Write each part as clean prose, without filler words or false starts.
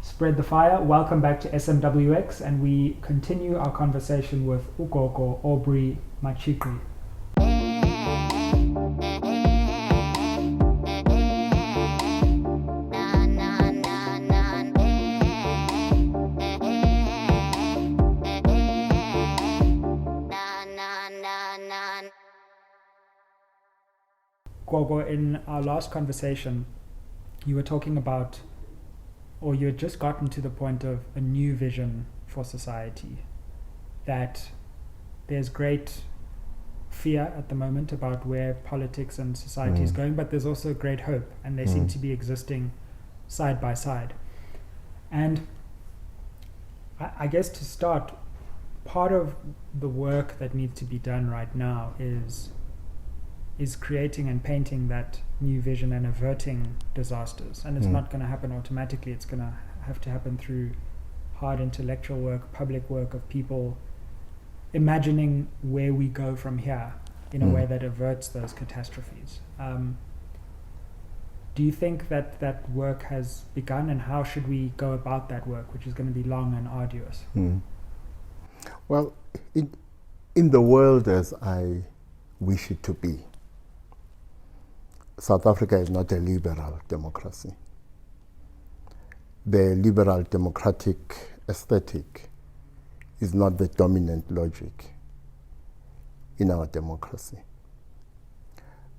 Spread the fire. Welcome back to SMWX, and we continue our conversation with uGogo Aubrey Matshiqi. Gogo, in our last conversation, you were talking about, or you had just gotten to the point of a new vision for society, that there's great fear at the moment about where politics and society is going, but there's also great hope, and they seem to be existing side by side. And I guess to start, part of the work that needs to be done right now is creating and painting that new vision and averting disasters. And it's not going to happen automatically. It's going to have to happen through hard intellectual work, public work of people imagining where we go from here in a way that averts those catastrophes. Do you think that that work has begun, and how should we go about that work, which is going to be long and arduous? Well, in the world as I wish it to be, South Africa is not a liberal democracy. The liberal democratic aesthetic is not the dominant logic in our democracy.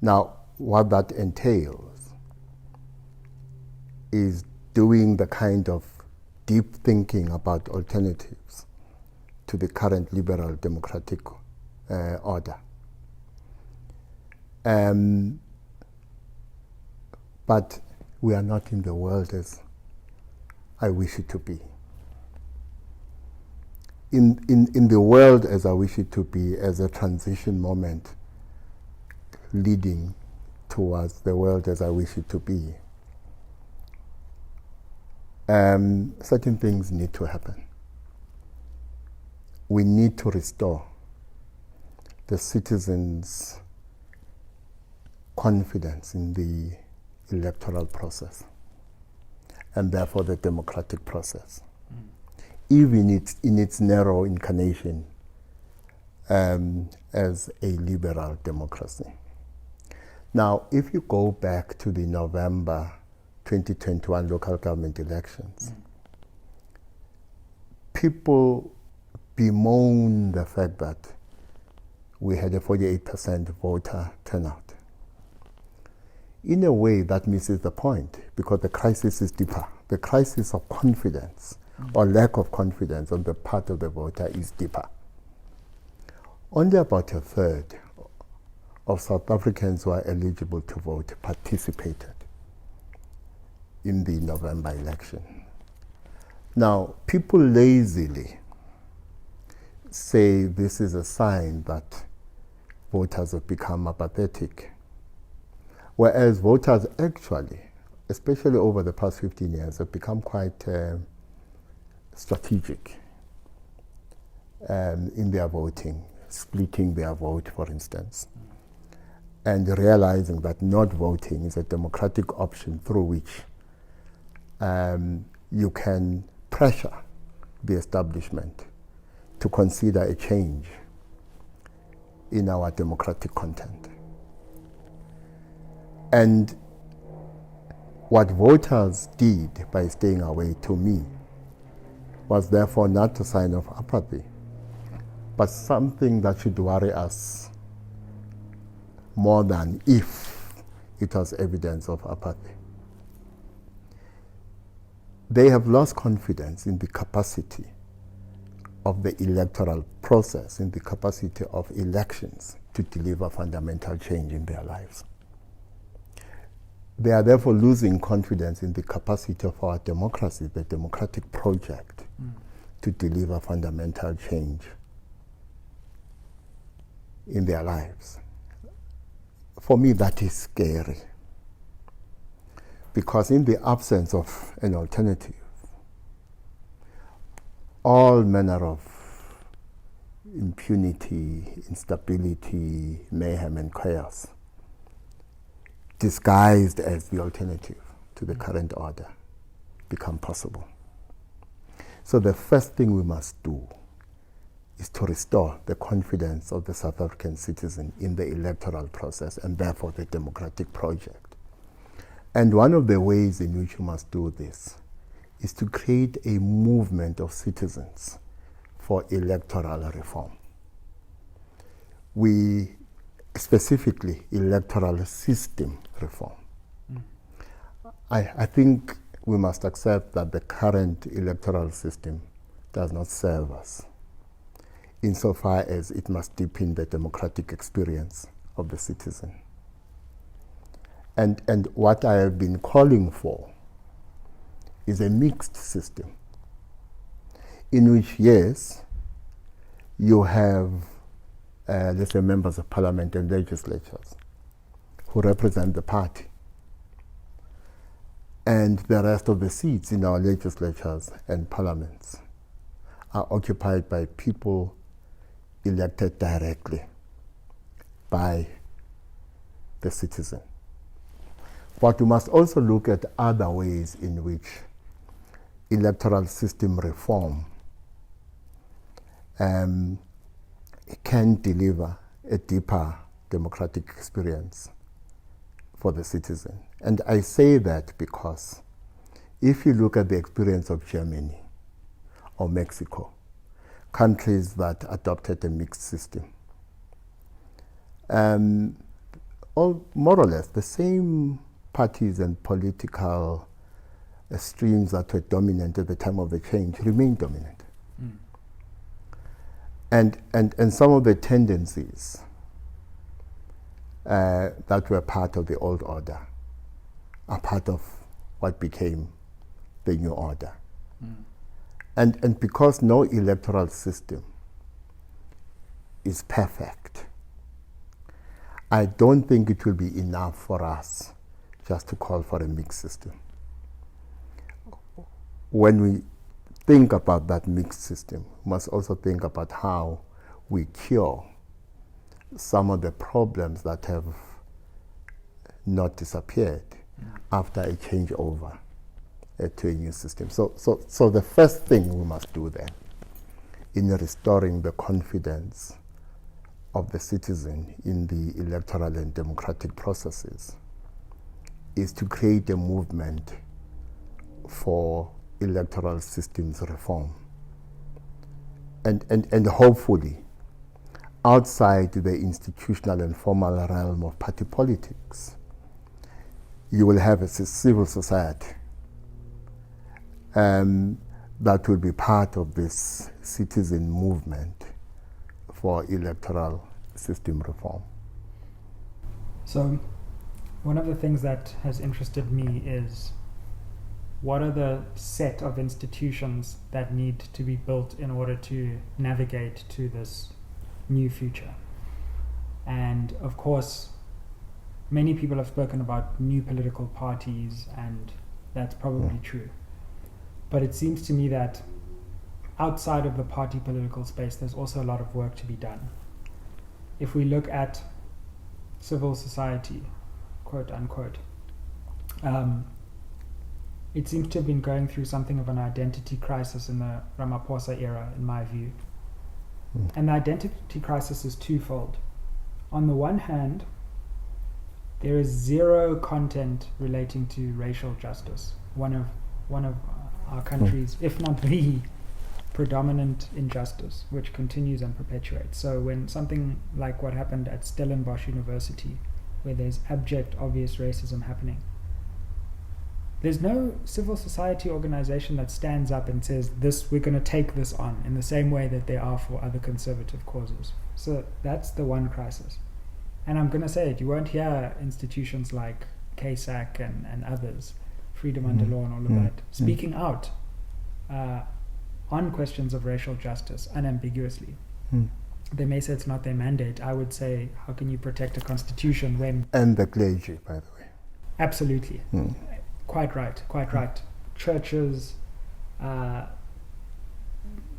Now, what that entails is doing the kind of deep thinking about alternatives to the current liberal democratic order. But we are not in the world as I wish it to be. In the world as I wish it to be, as a transition moment leading towards the world as I wish it to be, certain things need to happen. We need to restore the citizens' confidence in the electoral process, and therefore the democratic process, even in its narrow incarnation as a liberal democracy. Now, if you go back to the November 2021 local government elections, people bemoan the fact that we had a 48% voter turnout. In a way, that misses the point, because the crisis is deeper. The crisis of confidence or lack of confidence on the part of the voter is deeper. Only about a third of South Africans who are eligible to vote participated in the November election. Now, people lazily say this is a sign that voters have become apathetic, whereas voters actually, especially over the past 15 years, have become quite strategic in their voting, splitting their vote, for instance, and realizing that not voting is a democratic option through which you can pressure the establishment to consider a change in our democratic content. And what voters did by staying away, to me, was therefore not a sign of apathy, but something that should worry us more than if it was evidence of apathy. They have lost confidence in the capacity of the electoral process, in the capacity of elections to deliver fundamental change in their lives. They are therefore losing confidence in the capacity of our democracy, the democratic project, to deliver fundamental change in their lives. For me, that is scary, because in the absence of an alternative, all manner of impunity, instability, mayhem, and chaos, disguised as the alternative to the current order, become possible. So the first thing we must do is to restore the confidence of the South African citizen in the electoral process and therefore the democratic project. And one of the ways in which we must do this is to create a movement of citizens for electoral reform. We specifically electoral system reform. I think we must accept that the current electoral system does not serve us insofar as it must deepen the democratic experience of the citizen. And what I have been calling for is a mixed system in which, yes, you have, let's say, members of parliament and legislatures who represent the party, and the rest of the seats in our legislatures and parliaments are occupied by people elected directly by the citizen. But we must also look at other ways in which electoral system reform can deliver a deeper democratic experience for the citizen. And I say that because if you look at the experience of Germany or Mexico, countries that adopted a mixed system, all more or less the same parties and political streams that were dominant at the time of the change remain dominant. And some of the tendencies that were part of the old order are part of what became the new order. And because no electoral system is perfect, I don't think it will be enough for us just to call for a mixed system. When we think about that mixed system, we must also think about how we cure some of the problems that have not disappeared after a changeover to a new system. So the first thing we must do then in restoring the confidence of the citizen in the electoral and democratic processes is to create a movement for electoral systems reform. And hopefully, outside the institutional and formal realm of party politics, you will have a civil society that will be part of this citizen movement for electoral system reform. So, one of the things that has interested me is what are the set of institutions that need to be built in order to navigate to this new future? And of course, many people have spoken about new political parties, and that's probably true. But it seems to me that outside of the party political space, there's also a lot of work to be done. If we look at civil society, quote unquote, it seems to have been going through something of an identity crisis in the Ramaphosa era, in my view. And the identity crisis is twofold. On the one hand, there is zero content relating to racial justice. One of our country's, if not the predominant injustice, which continues and perpetuates. So when something like what happened at Stellenbosch University, where there's abject, obvious racism happening, there's no civil society organization that stands up and says, "This, we're going to take this on," in the same way that there are for other conservative causes. So that's the one crisis. And I'm going to say it, you won't hear institutions like KSAC and others, Freedom Under Law and all of that, speaking out on questions of racial justice unambiguously. They may say it's not their mandate. I would say, how can you protect a constitution when... And the clergy, by the way. Absolutely. Quite right. Churches,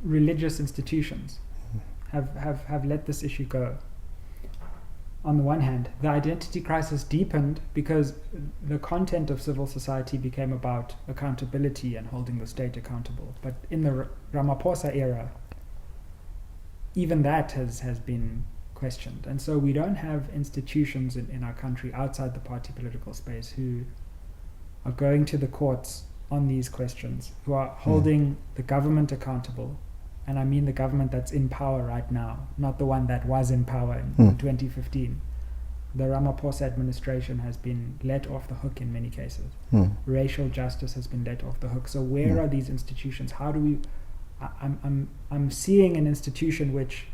religious institutions have let this issue go. on the one hand. The identity crisis deepened because the content of civil society became about accountability and holding the state accountable. But in the Ramaphosa era, even that has been questioned. And so we don't have institutions in our country outside the party political space who are going to the courts on these questions, who are holding the government accountable. And I mean the government that's in power right now, not the one that was in power in 2015. The Ramaphosa administration has been let off the hook in many cases. Racial justice has been let off the hook. So where are these institutions? How do we... I'm seeing an institution which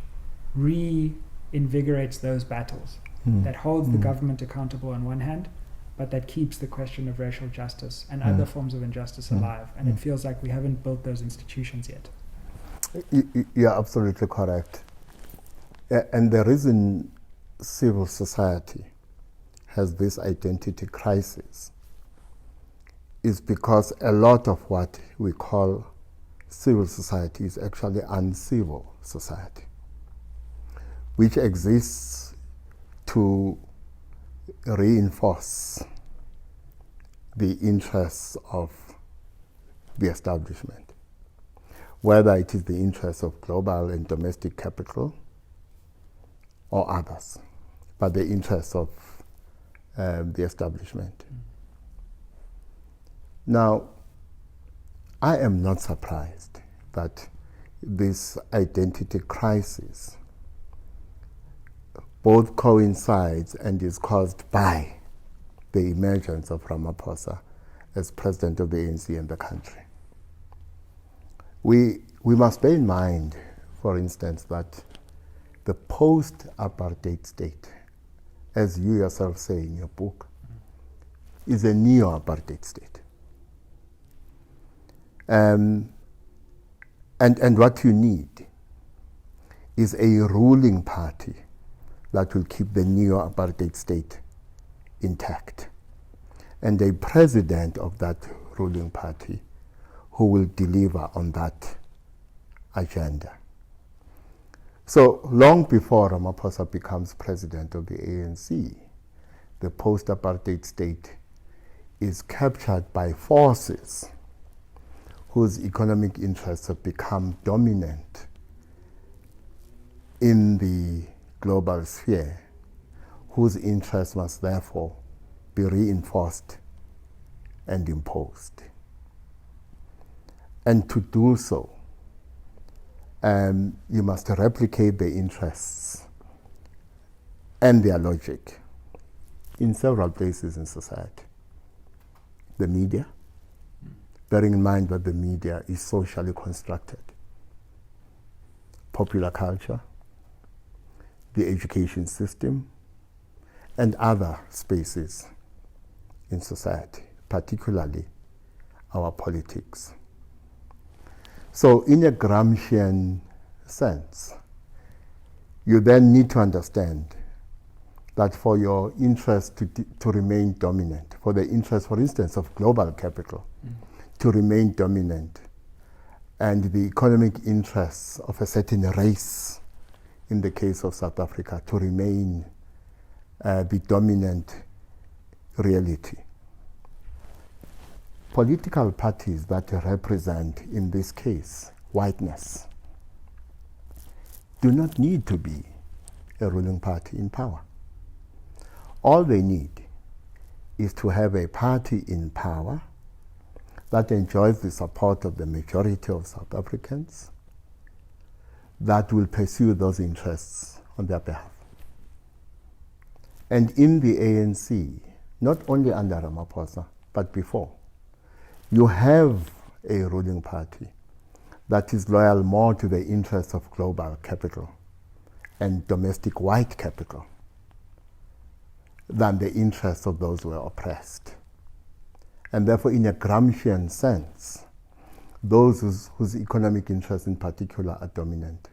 reinvigorates those battles, that holds the government accountable on one hand, but that keeps the question of racial justice and other forms of injustice alive. And it feels like we haven't built those institutions yet. You're absolutely correct. And the reason civil society has this identity crisis is because a lot of what we call civil society is actually uncivil society, which exists to reinforce the interests of the establishment, whether it is the interests of global and domestic capital or others, but the interests of the establishment. Now, I am not surprised that this identity crisis both coincides and is caused by the emergence of Ramaphosa as president of the ANC in the country. We must bear in mind, for instance, that the post-apartheid state, as you yourself say in your book, is a neo-apartheid state. And what you need is a ruling party that will keep the neo-apartheid state intact, and a president of that ruling party who will deliver on that agenda. So long before Ramaphosa becomes president of the ANC, the post-apartheid state is captured by forces whose economic interests have become dominant in the global sphere, whose interests must therefore be reinforced and imposed. And to do so, you must replicate the interests and their logic in several places in society. The media, bearing in mind that the media is socially constructed, popular culture, the education system, and other spaces in society, particularly our politics. So in a Gramscian sense, you then need to understand that for your interest to remain dominant, for the interest, for instance, of global capital to remain dominant, and the economic interests of a certain race, in the case of South Africa, to remain the dominant reality. Political parties that represent, in this case, whiteness, do not need to be a ruling party in power. All they need is to have a party in power that enjoys the support of the majority of South Africans, that will pursue those interests on their behalf. And in the ANC, not only under Ramaphosa, but before, you have a ruling party that is loyal more to the interests of global capital and domestic white capital than the interests of those who are oppressed. And therefore, in a Gramscian sense, those whose economic interests in particular are dominant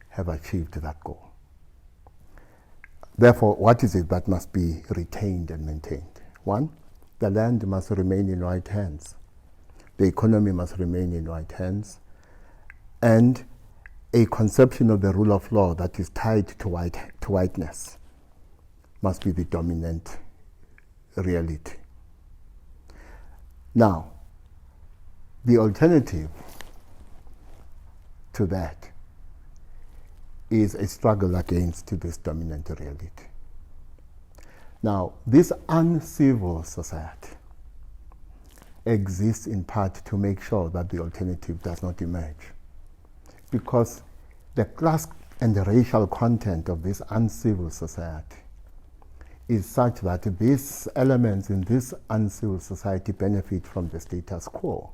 have achieved that goal. Therefore, what is it that must be retained and maintained? One, the land must remain in white hands. The economy must remain in white hands. And a conception of the rule of law that is tied to whiteness must be the dominant reality. Now, the alternative to that is a struggle against this dominant reality. Now, this uncivil society exists in part to make sure that the alternative does not emerge, because the class and the racial content of this uncivil society is such that these elements in this uncivil society benefit from the status quo.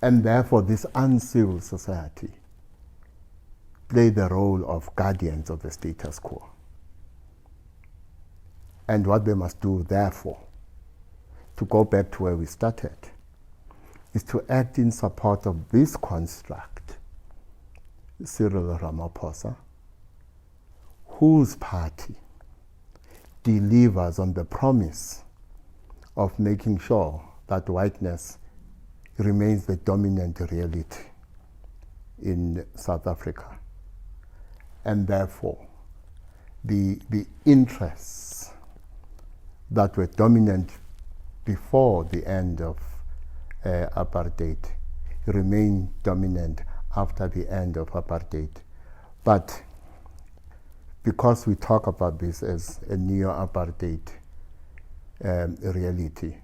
And therefore this uncivil society play the role of guardians of the status quo. And what they must do, therefore, to go back to where we started, is to act in support of this construct, Cyril Ramaphosa, whose party delivers on the promise of making sure that whiteness remains the dominant reality in South Africa. And therefore, the interests that were dominant before the end of apartheid remain dominant after the end of apartheid. But because we talk about this as a neo-apartheid reality,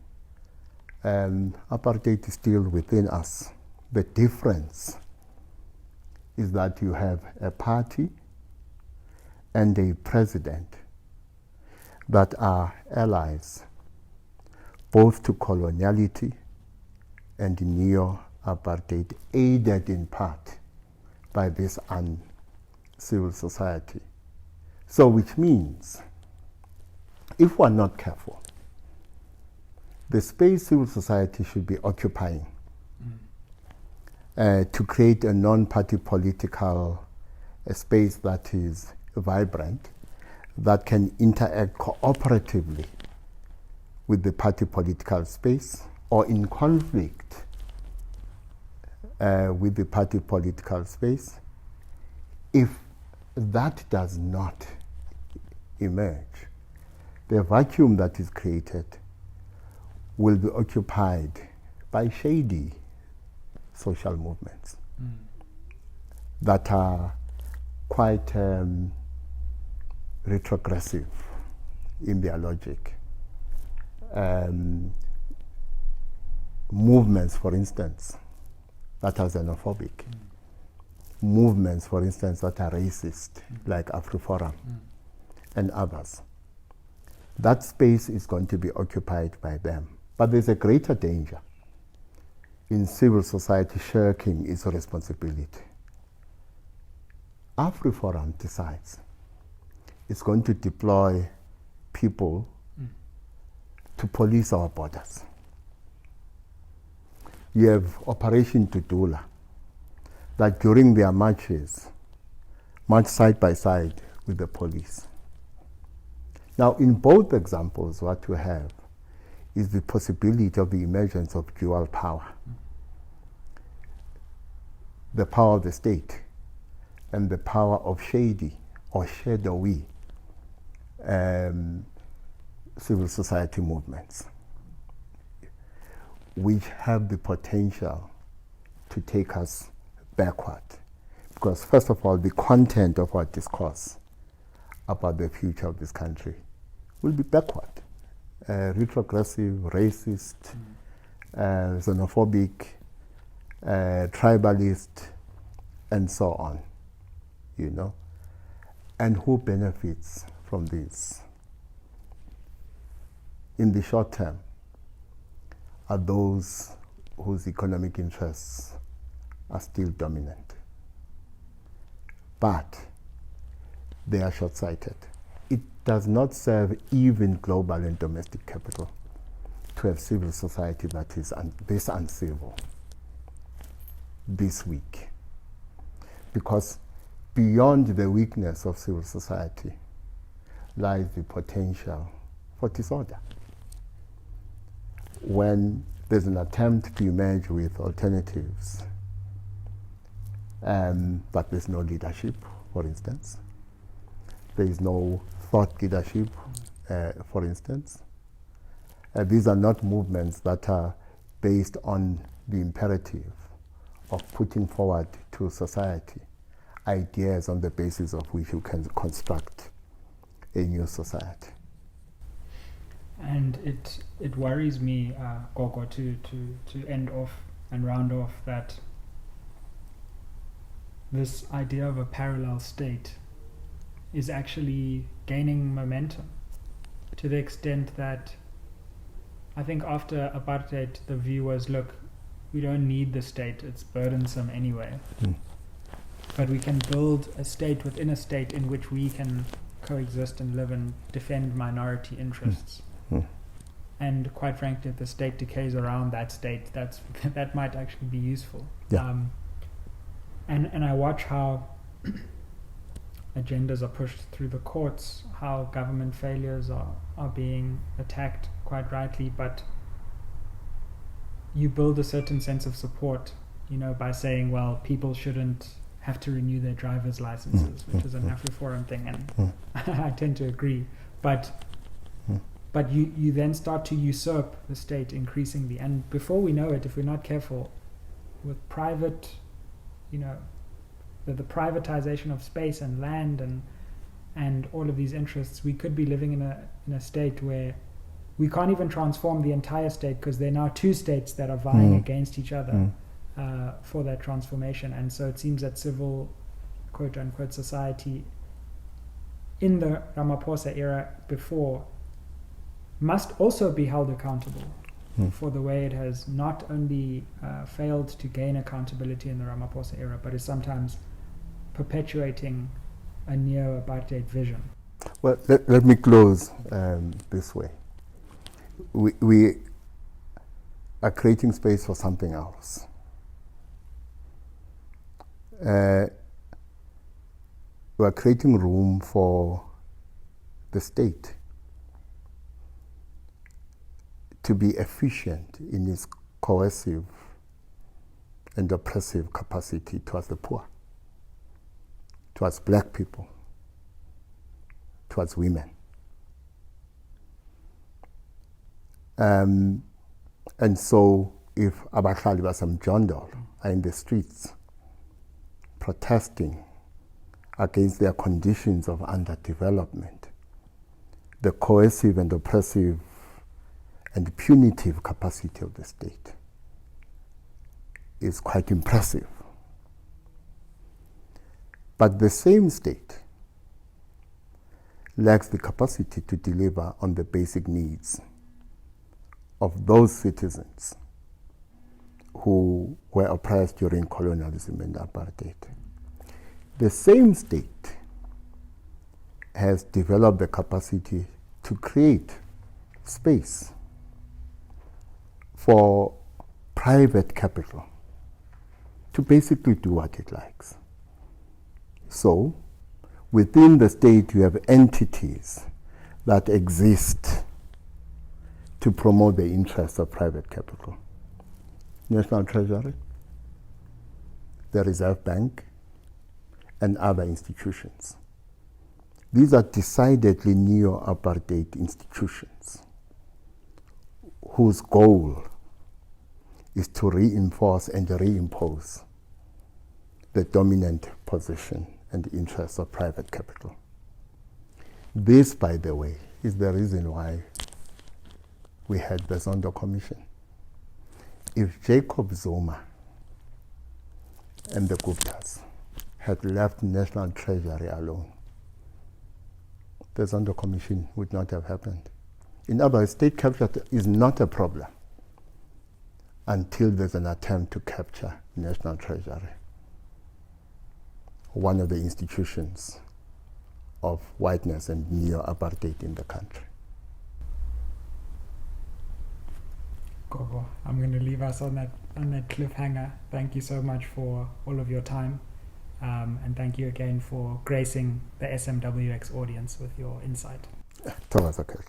apartheid is still within us. The difference is that you have a party and a president that are allies both to coloniality and neo-apartheid, aided in part by this civil society. So which means, if we're not careful, the space civil society should be occupying to create a non-party political space that is vibrant, that can interact cooperatively with the party political space or in conflict with the party political space. If that does not emerge, the vacuum that is created will be occupied by shady social movements that are quite retrogressive in their logic. Movements, for instance, that are xenophobic. Movements, for instance, that are racist, like AfriForum and others. That space is going to be occupied by them. But there's a greater danger in civil society shirking its responsibility. AfriForum decides it's going to deploy people to police our borders. You have Operation Tutula, that during their marches, march side by side with the police. Now, in both examples, what we have is the possibility of the emergence of dual power. The power of the state and the power of shady or shadowy civil society movements, which have the potential to take us backward. Because first of all, the content of our discourse about the future of this country will be backward, retrogressive, racist, xenophobic, tribalist, and so on, you know. And who benefits from this? In the short term, are those whose economic interests are still dominant. But they are short-sighted. It does not serve even global and domestic capital to have civil society that is this uncivil, this weak. Because beyond the weakness of civil society lies the potential for disorder. When there's an attempt to emerge with alternatives, but there's no leadership, for instance, there is no thought leadership, for instance. These are not movements that are based on the imperative of putting forward to society ideas on the basis of which you can construct a new society. And it worries me, Gogo, to end off and round off that this idea of a parallel state is actually gaining momentum to the extent that I think after apartheid the view was, look, we don't need the state, it's burdensome anyway. But we can build a state within a state in which we can coexist and live and defend minority interests. And quite frankly, if the state decays around that state, that might actually be useful. Yeah. And I watch how agendas are pushed through the courts, how government failures are being attacked quite rightly, but you build a certain sense of support, by saying, well, people shouldn't have to renew their driver's licenses, which is an AfriForum thing, and I tend to agree. But you then start to usurp the state increasingly, and before we know it, if we're not careful, with private, the privatization of space and land and all of these interests, we could be living in a state where we can't even transform the entire state because there are now two states that are vying against each other for that transformation. And so it seems that civil, quote unquote, society in the Ramaphosa era before must also be held accountable for the way it has not only failed to gain accountability in the Ramaphosa era, but is sometimes perpetuating a neo-apartheid vision. Well, let me close this way. We are creating space for something else. We are creating room for the state to be efficient in its coercive and oppressive capacity towards the poor, towards black people, towards women. And so if abahlali baseMjondolo are in the streets protesting against their conditions of underdevelopment, the coercive and oppressive and punitive capacity of the state is quite impressive. But the same state lacks the capacity to deliver on the basic needs of those citizens who were oppressed during colonialism and apartheid. The same state has developed the capacity to create space for private capital to basically do what it likes. So, within the state you have entities that exist to promote the interests of private capital. National Treasury, the Reserve Bank, and other institutions. These are decidedly neo-apartheid institutions whose goal is to reinforce and reimpose the dominant position and interests of private capital. This, by the way, is the reason why we had the Zondo Commission. If Jacob Zuma and the Guptas had left National Treasury alone, the Zondo Commission would not have happened. In other words, state capture is not a problem until there's an attempt to capture National Treasury, one of the institutions of whiteness and neo-apartheid in the country. Gogo, I'm going to leave us on that cliffhanger. Thank you so much for all of your time, and thank you again for gracing the SMWX audience with your insight. Thomas, okay.